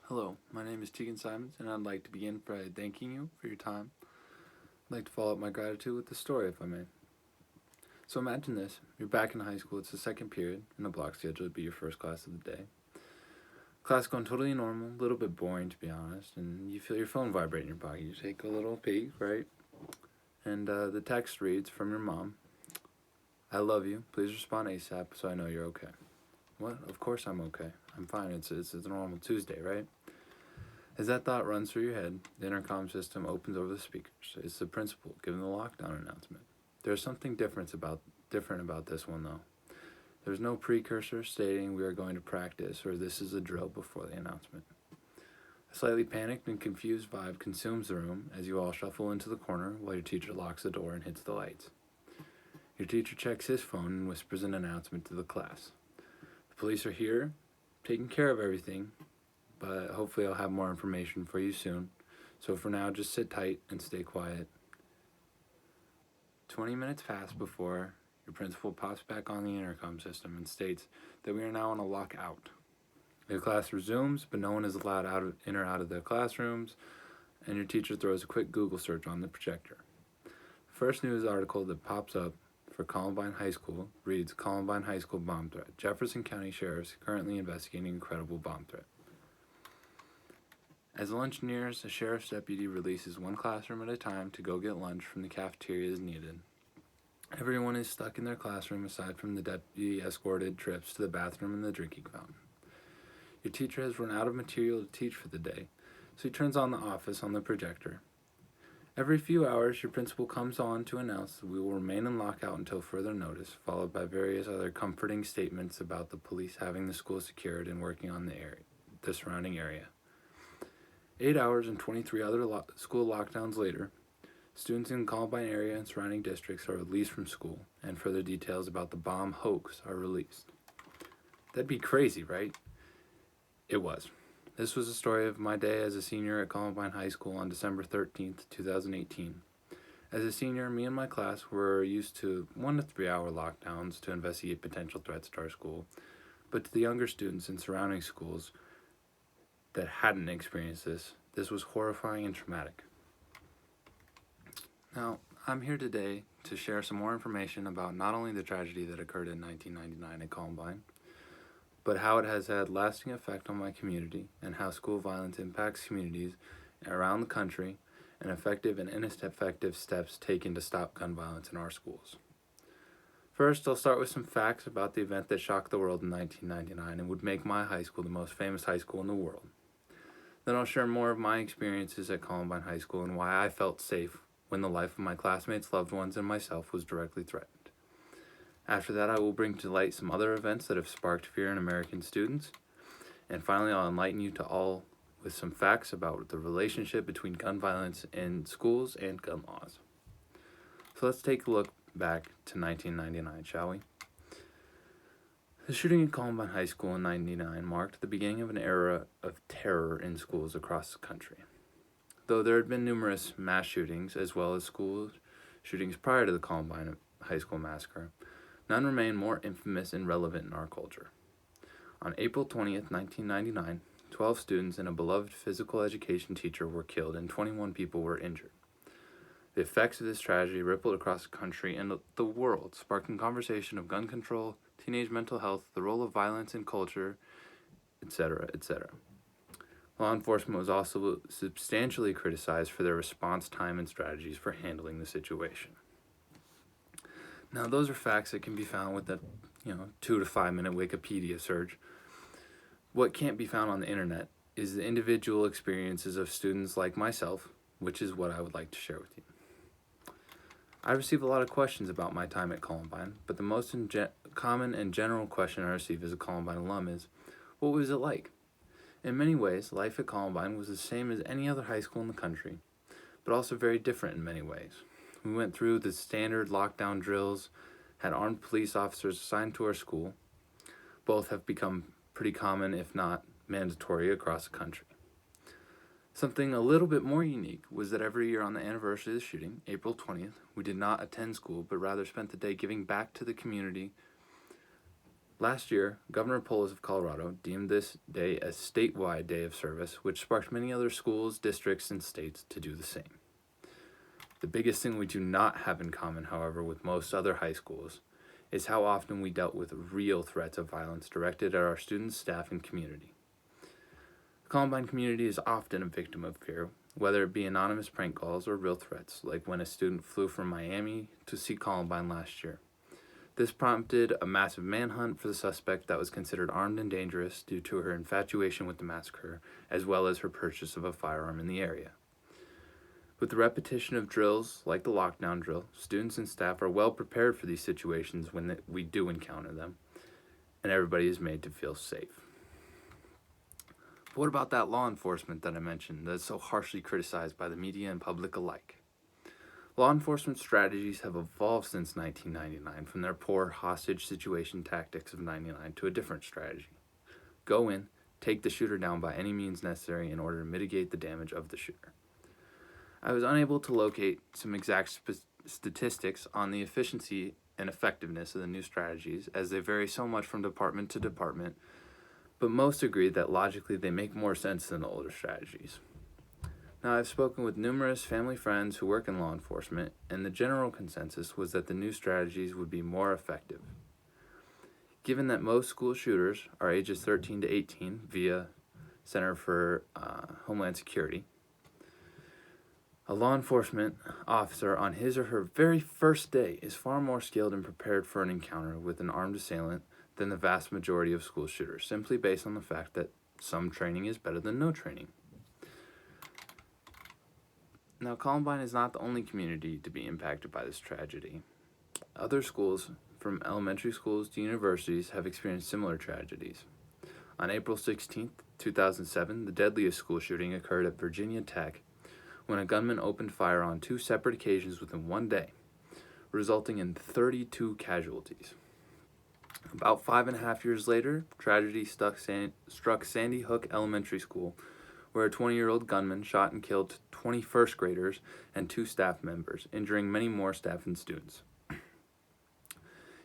Hello, my name is Tegan Simons, and I'd like to begin by thanking you for your time. I'd like to follow up my gratitude with a story, if I may. So imagine this: you're back in high school, it's the second period, and a block schedule would be your first class of the day. Class going totally normal, a little bit boring to be honest, and you feel your phone vibrate in your pocket. You take a little peek, right? And the text reads from your mom: I love you, please respond ASAP so I know you're okay. What? Of course I'm okay. I'm fine, it's a normal Tuesday, right? As that thought runs through your head, the intercom system opens over the speakers. It's the principal giving the lockdown announcement. There's something different about this one though. There's no precursor stating we are going to practice or this is a drill before the announcement. A slightly panicked and confused vibe consumes the room as you all shuffle into the corner while your teacher locks the door and hits the lights. Your teacher checks his phone and whispers an announcement to the class. The police are here, taking care of everything, but hopefully I'll have more information for you soon. So for now, just sit tight and stay quiet. 20 minutes pass before your principal pops back on the intercom system and states that we are now on a lockout. The class resumes, but no one is allowed in or out of their classrooms, and your teacher throws a quick Google search on the projector. The first news article that pops up for Columbine High School reads Columbine High School bomb threat. Jefferson County sheriffs currently investigating incredible bomb threat. As lunch nears, a sheriff's deputy releases one classroom at a time to go get lunch from the cafeteria as needed. Everyone is stuck in their classroom aside from the deputy escorted trips to the bathroom and the drinking fountain. Your teacher has run out of material to teach for the day, so he turns on the office on the projector. Every few hours, your principal comes on to announce that we will remain in lockout until further notice, followed by various other comforting statements about the police having the school secured and working on the surrounding area. 8 hours and 23 other school lockdowns later, students in the Columbine area and surrounding districts are released from school, and further details about the bomb hoax are released. That'd be crazy, right? It was. This was the story of my day as a senior at Columbine High School on December 13th, 2018. As a senior, me and my class were used to 1 to 3 hour lockdowns to investigate potential threats to our school, but to the younger students in surrounding schools that hadn't experienced this was horrifying and traumatic. Now, I'm here today to share some more information about not only the tragedy that occurred in 1999 at Columbine, but how it has had lasting effect on my community and how school violence impacts communities around the country and effective and ineffective steps taken to stop gun violence in our schools. First, I'll start with some facts about the event that shocked the world in 1999 and would make my high school the most famous high school in the world. Then I'll share more of my experiences at Columbine High School and why I felt safe when the life of my classmates, loved ones, and myself was directly threatened. After that, I will bring to light some other events that have sparked fear in American students. And finally, I'll enlighten you to all with some facts about the relationship between gun violence in schools and gun laws. So let's take a look back to 1999, shall we? The shooting at Columbine High School in 1999 marked the beginning of an era of terror in schools across the country. Though there had been numerous mass shootings as well as school shootings prior to the Columbine High School massacre, none remain more infamous and relevant in our culture. On April 20th, 1999, 12 students and a beloved physical education teacher were killed and 21 people were injured. The effects of this tragedy rippled across the country and the world, sparking conversation of gun control, teenage mental health, the role of violence in culture, etc., etc. Law enforcement was also substantially criticized for their response time and strategies for handling the situation. Now, those are facts that can be found with a 2 to 5 minute Wikipedia search. What can't be found on the internet is the individual experiences of students like myself, which is what I would like to share with you. I receive a lot of questions about my time at Columbine, but the most common and general question I receive as a Columbine alum is, what was it like? In many ways, life at Columbine was the same as any other high school in the country, but also very different in many ways. We went through the standard lockdown drills, had armed police officers assigned to our school. Both have become pretty common, if not mandatory, across the country. Something a little bit more unique was that every year on the anniversary of the shooting, April 20th, we did not attend school, but rather spent the day giving back to the community Last year, Governor Polis of Colorado deemed this day a statewide day of service, which sparked many other schools, districts, and states to do the same. The biggest thing we do not have in common, however, with most other high schools is how often we dealt with real threats of violence directed at our students, staff, and community. The Columbine community is often a victim of fear, whether it be anonymous prank calls or real threats, like when a student flew from Miami to see Columbine last year. This prompted a massive manhunt for the suspect that was considered armed and dangerous due to her infatuation with the massacre, as well as her purchase of a firearm in the area. With the repetition of drills like the lockdown drill, students and staff are well prepared for these situations when we do encounter them, and everybody is made to feel safe. But what about that law enforcement that I mentioned that's so harshly criticized by the media and public alike? Law enforcement strategies have evolved since 1999 from their poor hostage situation tactics of 99 to a different strategy. Go in, take the shooter down by any means necessary in order to mitigate the damage of the shooter. I was unable to locate some exact statistics on the efficiency and effectiveness of the new strategies, as they vary so much from department to department, but most agreed that logically they make more sense than the older strategies. Now, I've spoken with numerous family friends who work in law enforcement, and the general consensus was that the new strategies would be more effective. Given that most school shooters are ages 13 to 18 via Center for Homeland Security, a law enforcement officer on his or her very first day is far more skilled and prepared for an encounter with an armed assailant than the vast majority of school shooters, simply based on the fact that some training is better than no training. Now, Columbine is not the only community to be impacted by this tragedy. Other schools, from elementary schools to universities, have experienced similar tragedies. On April 16, 2007, the deadliest school shooting occurred at Virginia Tech, when a gunman opened fire on 2 separate occasions within one day, resulting in 32 casualties. About 5.5 years later, tragedy struck Sandy Hook Elementary School, where a 20-year-old gunman shot and killed 20 first graders and 2 staff members, injuring many more staff and students.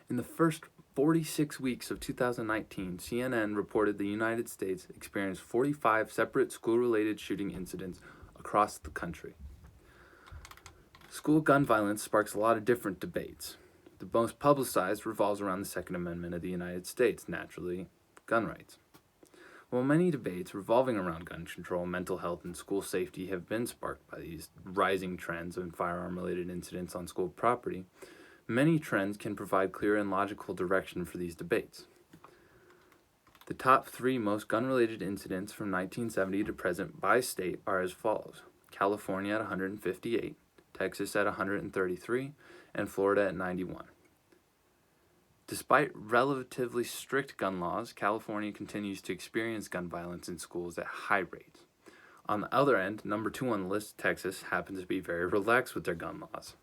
In the first 46 weeks of 2019, CNN reported the United States experienced 45 separate school-related shooting incidents across the country. School gun violence sparks a lot of different debates. The most publicized revolves around the Second Amendment of the United States, naturally, gun rights. While many debates revolving around gun control, mental health, and school safety have been sparked by these rising trends in firearm-related incidents on school property, many trends can provide clear and logical direction for these debates. The top 3 most gun-related incidents from 1970 to present by state are as follows: California at 158, Texas at 133, and Florida at 91. Despite relatively strict gun laws, California continues to experience gun violence in schools at high rates. On the other end, number 2 on the list, Texas, happens to be very relaxed with their gun laws.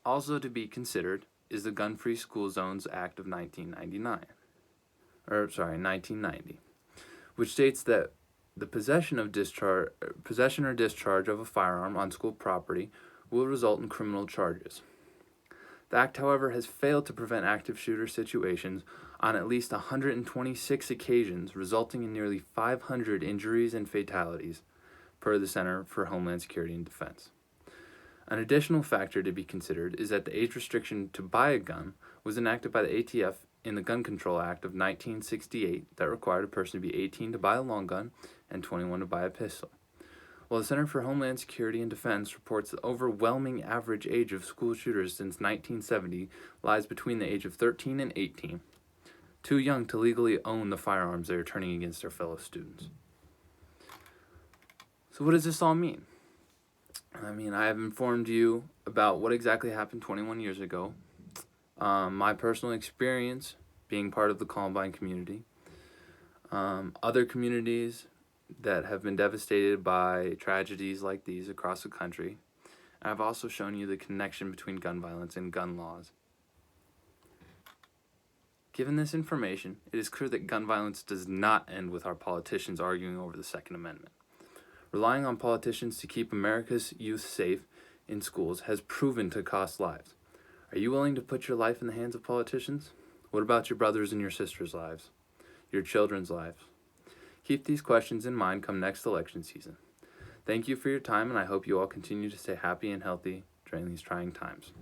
Also to be considered is the Gun-Free School Zones Act of 1990, which states that the possession or discharge of a firearm on school property will result in criminal charges. The act, however, has failed to prevent active shooter situations on at least 126 occasions, resulting in nearly 500 injuries and fatalities, per the Center for Homeland Security and Defense. An additional factor to be considered is that the age restriction to buy a gun was enacted by the ATF in the Gun Control Act of 1968 that required a person to be 18 to buy a long gun and 21 to buy a pistol. While the Center for Homeland Security and Defense reports the overwhelming average age of school shooters since 1970 lies between the age of 13 and 18, too young to legally own the firearms they are turning against their fellow students. So what does this all mean? I have informed you about what exactly happened 21 years ago, my personal experience being part of the Columbine community, other communities that have been devastated by tragedies like these across the country. I've also shown you the connection between gun violence and gun laws. Given this information, it is clear that gun violence does not end with our politicians arguing over the Second Amendment. Relying on politicians to keep America's youth safe in schools has proven to cost lives. Are you willing to put your life in the hands of politicians? What about your brothers and your sisters' lives? Your children's lives? Keep these questions in mind come next election season. Thank you for your time, and I hope you all continue to stay happy and healthy during these trying times.